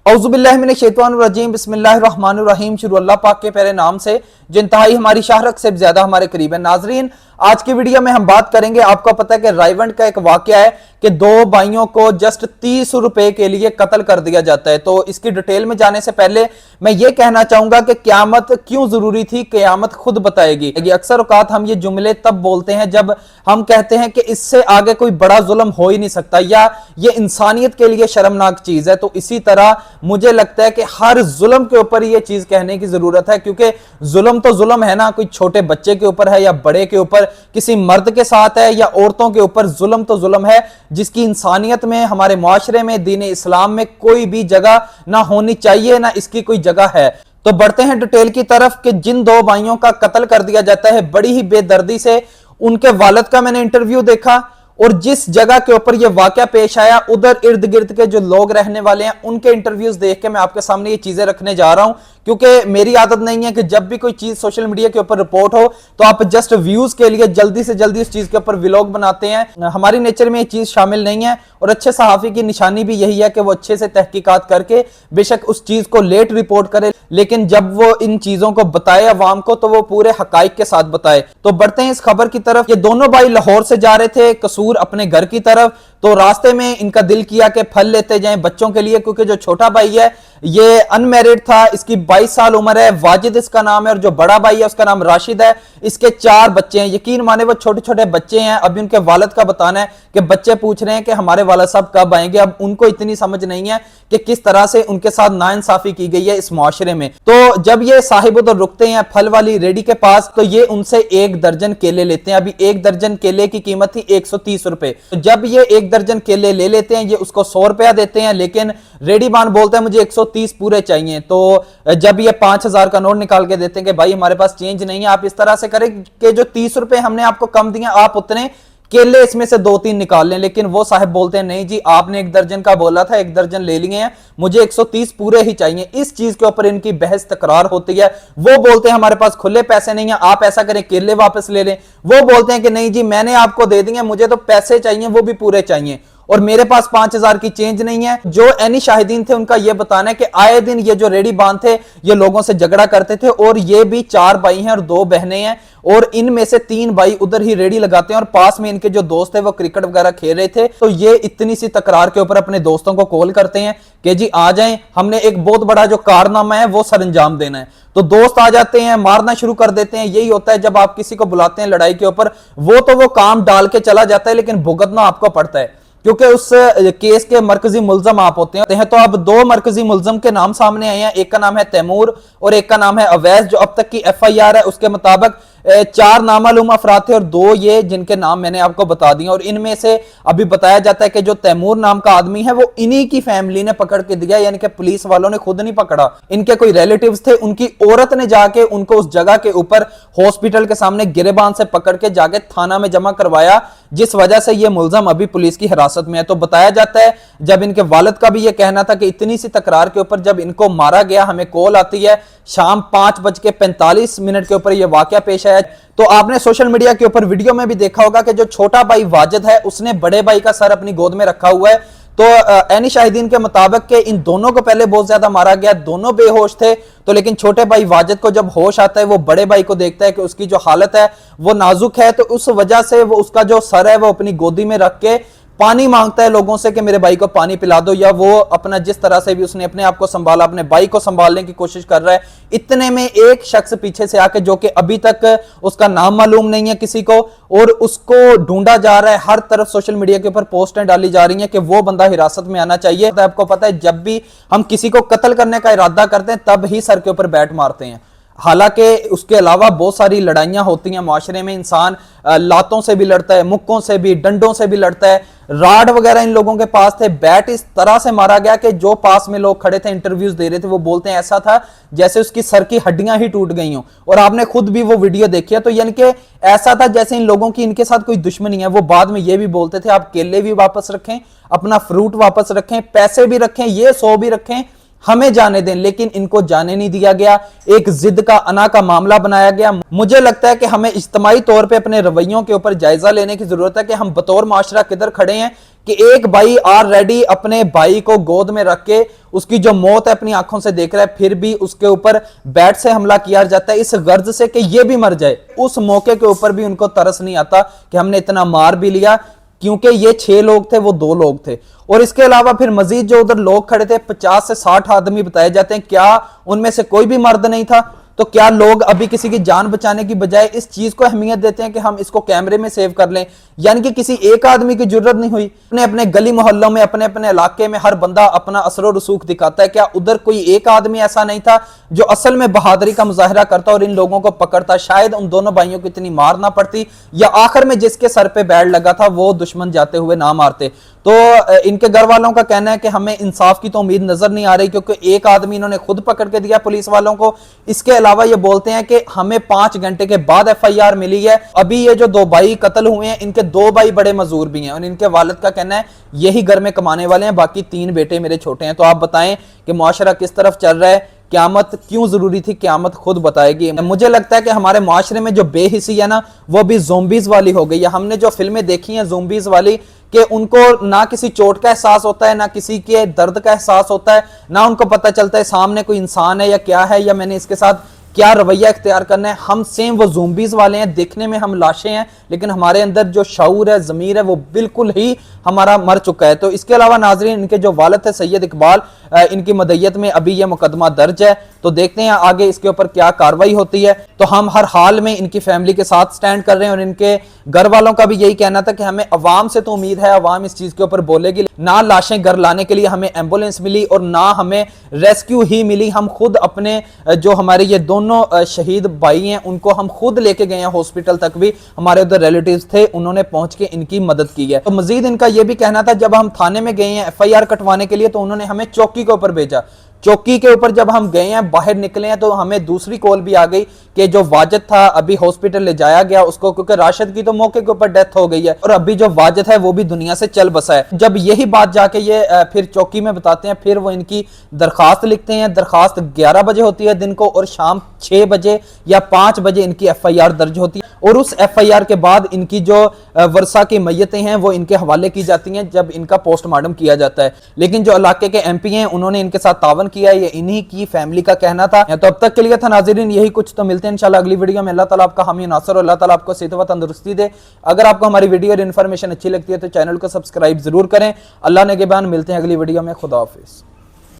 औज़ुबिल्लाहिमिनश्शैतानिर्रजीम बिस्मिल्लाहिर्रहमानिर्रहीम। शुरू अल्लाह पाक के प्यारे नाम से जो इंतहाई हमारी शाहरत से ज्यादा हमारे करीब है। नाजरीन, आज की वीडियो में हम बात करेंगे, आपको पता है कि रायवंड का एक वाकया है कि दो भाइयों को जस्ट 30 रुपए के लिए कत्ल कर दिया जाता है। तो इसकी डिटेल में जाने से पहले मैं ये कहना चाहूंगा कि क़यामत क्यों जरूरी थी, क़यामत खुद बताएगी। अक्सर औकात हम ये जुमले तब बोलते हैं जब हम कहते हैं कि इससे आगे कोई बड़ा जुल्म हो ही नहीं सकता या ये इंसानियत के लिए शर्मनाक चीज है। तो इसी तरह मुझे लगता है कि हर जुल्म के ऊपर ये चीज कहने की जरूरत है, क्योंकि जुल्म तो जुल्म है ना, कोई छोटे बच्चे के ऊपर है या बड़े के ऊपर, किसी मर्द के साथ है या औरतों के ऊपर, जुल्म तो जुल्म है जिसकी इंसानियत में, हमारे मुआशरे में, दीन इस्लाम में कोई भी जगह ना होनी चाहिए, ना इसकी कोई जगह है। तो बढ़ते हैं डिटेल की तरफ कि जिन दो भाइयों का कत्ल कर दिया जाता है बड़ी ही बेदर्दी से, उनके वालिद का मैंने इंटरव्यू देखा और जिस जगह के ऊपर यह वाकया पेश आया उधर इर्द गिर्द के जो लोग रहने वाले हैं उनके इंटरव्यूज देख के मैं आपके सामने ये चीजें रखने जा रहा हूं, क्योंकि मेरी आदत नहीं है कि जब भी कोई चीज सोशल मीडिया के ऊपर रिपोर्ट हो तो आप जस्ट व्यूज के लिए जल्दी से जल्दी उस चीज के ऊपर व्लॉग बनाते हैं। हमारी नेचर में ये चीज शामिल नहीं है और अच्छे सहाफी की निशानी भी यही है कि वो अच्छे से तहकीकात करके बेशक उस चीज को लेट रिपोर्ट करे, लेकिन जब वो इन चीजों को बताए अवाम को तो वो पूरे हकाइक के साथ बताए। तो बढ़ते हैं इस खबर की तरफ। ये दोनों भाई लाहौर से जा रहे थे कसूर अपने घर की तरफ, तो रास्ते में इनका दिल किया कि फल लेते जाएं बच्चों के लिए, क्योंकि जो छोटा भाई है ये अनमैरिड था, इसकी 22 साल उम्र है, वाजिद इसका नाम है, और जो बड़ा भाई है उसका नाम राशिद है। इसके 4 बच्चे हैं, यकीन माने वो छोटे छोटे बच्चे हैं। अभी उनके वालिद का बताना है कि बच्चे पूछ रहे हैं कि हमारे वालिद साहब कब आएंगे। अब उनको इतनी समझ नहीं है कि किस तरह से उनके साथ नाइंसाफी की गई है इस मुआशरे में। तो जब ये साहिब उधर रुकते हैं फल वाली रेडी के पास, तो ये उनसे 1 दर्जन केले लेते हैं। अभी 1 दर्जन केले की कीमत थी 130 रुपए। तो जब ये 1 दर्जन केले ले लेते हैं, ये उसको 100 रुपया देते हैं, लेकिन रेडी बान बोलता है मुझे 130 पूरे चाहिए। तो जब ये 5000 का नोट निकाल के देते हैं कि भाई हमारे पास चेंज नहीं है, आप इस तरह से करें कि जो 30 रुपए हमने आपको कम दिए आप उतने केले इसमें से 2-3 निकाल लें। लेकिन वो साहब बोलते हैं नहीं जी, आपने 1 दर्जन का बोला था, 1 दर्जन ले लिए हैं, मुझे 130 पूरे ही चाहिए। इस चीज के ऊपर इनकी बहस तकरार होती है। वो बोलते हैं हमारे पास खुले पैसे नहीं है, आप ऐसा करें केले वापस ले लें। वो बोलते हैं कि नहीं जी मैंने आपको दे दिए, मुझे तो पैसे चाहिए, वो भी पूरे चाहिए, और मेरे पास 5000 की चेंज नहीं है। जो एनी शाहिदीन थे उनका यह बताना है कि आए दिन ये जो रेडी बांध थे ये लोगों से झगड़ा करते थे, और ये भी 4 भाई हैं और 2 बहनें हैं, और इनमें से 3 भाई उधर ही रेडी लगाते हैं और पास में इनके जो दोस्त थे वो क्रिकेट वगैरह खेल रहे थे। तो ये इतनी सी तकरार के ऊपर अपने दोस्तों को कॉल करते हैं कि जी आ जाएं, हमने एक बहुत बड़ा जो कारनामा है वो सरंजाम देना है। तो दोस्त आ जाते हैं, मारना शुरू कर देते हैं। यही होता है जब आप किसी को बुलाते हैं लड़ाई के ऊपर, वो तो वो काम डाल के चला जाता है लेकिन भुगतना आपको पड़ता है, क्योंकि उस केस के मरकजी मुल्जम आप होते हैं। तो अब 2 मरकजी मुल्जम के नाम सामने आए हैं, एक का नाम है तैमूर और एक का नाम है अवैस। जो अब तक की FIR है उसके मुताबिक 4 नामालूम अफराद थे और 2 ये जिनके नाम मैंने आपको बता दिए। और इनमें से अभी बताया जाता है कि जो तैमूर नाम का आदमी है वो इन्हीं की फैमिली ने पकड़ के दिया, यानी कि पुलिस वालों ने खुद नहीं पकड़ा, इनके कोई रिलेटिव्स थे, उनकी औरत ने जाके उनको उस जगह के ऊपर हॉस्पिटल के सामने गिरेबान से पकड़ के जाके थाना में जमा करवाया, जिस वजह से ये मुल्जम अभी पुलिस की हिरासत में है। तो बताया जाता है जब इनके वालिद का भी ये कहना था कि इतनी सी तकरार के ऊपर जब इनको मारा गया, हमें कॉल आती है शाम 5:45 के ऊपर यह वाकया पेश आया। तो आपने सोशल मीडिया के ऊपर वीडियो में भी देखा होगा कि जो छोटा भाई वाजिद है उसने बड़े भाई का सर अपनी गोद में रखा हुआ है। तो एनी शाहिदीन के मुताबिक के इन दोनों को पहले बहुत ज्यादा मारा गया, दोनों बेहोश थे। तो लेकिन छोटे भाई वाजिद को जब होश आता है वो बड़े भाई को देखता है कि उसकी जो हालत है वो नाजुक है, तो उस वजह से वो उसका जो सर है वो अपनी गोदी में रख के पानी मांगता है लोगों से कि मेरे भाई को पानी पिला दो, या वो अपना जिस तरह से भी उसने अपने आप को संभाला अपने भाई को संभालने की कोशिश कर रहा है। इतने में एक शख्स पीछे से आके, जो कि अभी तक उसका नाम मालूम नहीं है किसी को, और उसको ढूंढा जा रहा है, हर तरफ सोशल मीडिया के ऊपर पोस्टें डाली जा रही हैं कि वो बंदा हिरासत में आना चाहिए। तो आपको पता है जब भी हम किसी को कत्ल करने का इरादा करते हैं तब ही सर के ऊपर बैट मारते हैं। हालांकि उसके अलावा बहुत सारी लड़ाइयां होती हैं माशरे में, इंसान लातों से भी लड़ता है, मुक्कों से भी, डंडों से भी लड़ता है, राड वगैरह इन लोगों के पास थे। बैट इस तरह से मारा गया कि जो पास में लोग खड़े थे इंटरव्यूज दे रहे थे वो बोलते हैं ऐसा था जैसे उसकी सर की हड्डियां ही टूट गई हों। और आपने खुद भी वो वीडियो देखी है, तो यानी कि ऐसा था जैसे इन लोगों की इनके साथ कोई दुश्मनी है। वो बाद में ये भी बोलते थे आप केले भी वापस रखें, अपना फ्रूट वापस रखें, पैसे भी रखें, ये 100 भी रखें, हमें जाने दें, लेकिन इनको जाने नहीं दिया गया। एक जिद का अना का मामला बनाया गया। मुझे लगता है कि हमें इज्तिमाई तौर पे अपने रवैयों के ऊपर जायजा लेने की जरूरत है कि हम बतौर माशरा किधर खड़े हैं कि एक भाई ऑलरेडी अपने भाई को गोद में रख के उसकी जो मौत है अपनी आंखों से देख रहा है, फिर भी उसके ऊपर बैट से हमला किया जाता है इस गर्ज से कि ये भी मर जाए। उस मौके के ऊपर भी उनको तरस नहीं आता कि हमने इतना मार भी लिया, क्योंकि ये 6 लोग थे, वो 2 लोग थे। और इसके अलावा फिर मजीद जो उधर लोग खड़े थे 50 से 60 आदमी बताए जाते हैं, क्या उनमें से कोई भी मर्द नहीं था? तो क्या लोग अभी किसी की जान बचाने की बजाय इस चीज को अहमियत देते हैं कि हम इसको कैमरे में सेव कर लें? यानी कि किसी एक आदमी की जरूरत नहीं हुई। अपने अपने गली मोहल्लों में, अपने अपने इलाके में हर बंदा अपना असर रसूख दिखाता है। क्या उधर कोई एक आदमी ऐसा नहीं था जो असल में बहादुरी का मुजाहरा करता और इन लोगों को पकड़ता? शायद उन दोनों भाइयों को इतनी मार ना पड़ती, या आखिर में जिसके सर पे बैड लगा था वो दुश्मन जाते हुए ना मारते। तो इनके घर वालों का कहना है कि हमें इंसाफ की तो उम्मीद नजर नहीं आ रही, क्योंकि एक आदमी इन्होंने खुद पकड़ के दिया पुलिस वालों को। इसके अलावा ये बोलते हैं कि हमें 5 घंटे के बाद FIR मिली है। अभी ये जो 2 भाई कत्ल हुए हैं, इनके 2 भाई बड़े मजदूर भी हैं और इनके वालिद का कहना है यही घर में कमाने वाले हैं, बाकी 3 बेटे मेरे छोटे हैं। तो आप बताएं कि मुआशरा किस तरफ चल रहा है? क़यामत क्यों जरूरी थी? क़यामत खुद बताएगी। मुझे लगता है कि हमारे मुआशरे में जो बेहिसी है ना, वो भी ज़ोंबीज़ वाली हो गई है। हमने जो फिल्में देखी हैं ज़ोंबीज़ वाली, कि उनको ना किसी चोट का एहसास होता है, ना किसी के दर्द का एहसास होता है, ना उनको पता चलता है सामने कोई इंसान है या क्या है, या मैंने इसके साथ क्या रवैया इख्तियार करना है। हम सेम वो ज़ोंबीज़ वाले हैं, देखने में हम लाशें हैं, लेकिन हमारे अंदर जो शऊर है, ज़मीर है, वो बिल्कुल ही हमारा मर चुका है। तो इसके अलावा नाज़रीन, इनके जो वालिद है सैयद इकबाल, इनकी मदय्यत में अभी यह मुकदमा दर्ज है। तो देखते हैं आगे इसके ऊपर क्या कार्रवाई होती है। तो हम हर हाल में इनकी फैमिली के साथ स्टैंड कर रहे हैं, और इनके घर वालों का भी यही कहना था कि हमें अवाम से तो उम्मीद है, अवाम इस चीज के ऊपर बोलेगी। ना लाशें घर लाने के लिए हमें एम्बुलेंस मिली और ना हमें रेस्क्यू ही मिली। हम खुद अपने जो हमारे ये दोनों शहीद भाई हैं उनको हम खुद लेके गए हैं हॉस्पिटल तक भी। हमारे उधर रिलेटिव्स थे, उन्होंने पहुंच के इनकी मदद की है। तो मजीद इनका यह भी कहना था, जब हम थाने में गए हैं FIR कटवाने के लिए, तो उन्होंने हमें चौकी के ऊपर भेजा। चौकी के ऊपर जब हम गए हैं, बाहर निकले हैं, तो हमें दूसरी कॉल भी आ गई कि जो वाजिद था अभी हॉस्पिटल ले जाया गया उसको, क्योंकि राशिद की तो मौके के ऊपर डेथ हो गई है और अभी जो वाजिद है वो भी दुनिया से चल बसा है। जब यही बात जाके ये फिर चौकी में बताते हैं, फिर वो इनकी दरखास्त लिखते हैं। दरखास्त 11 बजे होती है दिन को, और शाम 6 बजे या 5 बजे इनकी FIR दर्ज होती है। और उस FIR के बाद इनकी जो वर्षा की मैयतें हैं वो इनके हवाले की जाती हैं जब इनका पोस्टमार्टम किया जाता है। लेकिन जो इलाके के MP हैं उन्होंने इनके साथ तावन किया, ये इन्हीं की फैमिली का कहना था। तो अब तक के लिए था नाज़रीन यही कुछ। तो मिलते हैं इंशाल्लाह अगली वीडियो में। अल्लाह ताला आपका हामी नासर और अल्लाह ताला आपको सेहत व तंदुरुस्ती दे। अगर आपको हमारी वीडियो और इन्फॉर्मेशन अच्छी लगती है तो चैनल को सब्सक्राइब जरूर करें। अल्लाह ने के बाद मिलते हैं अगली वीडियो में। खुदा हाफिज़।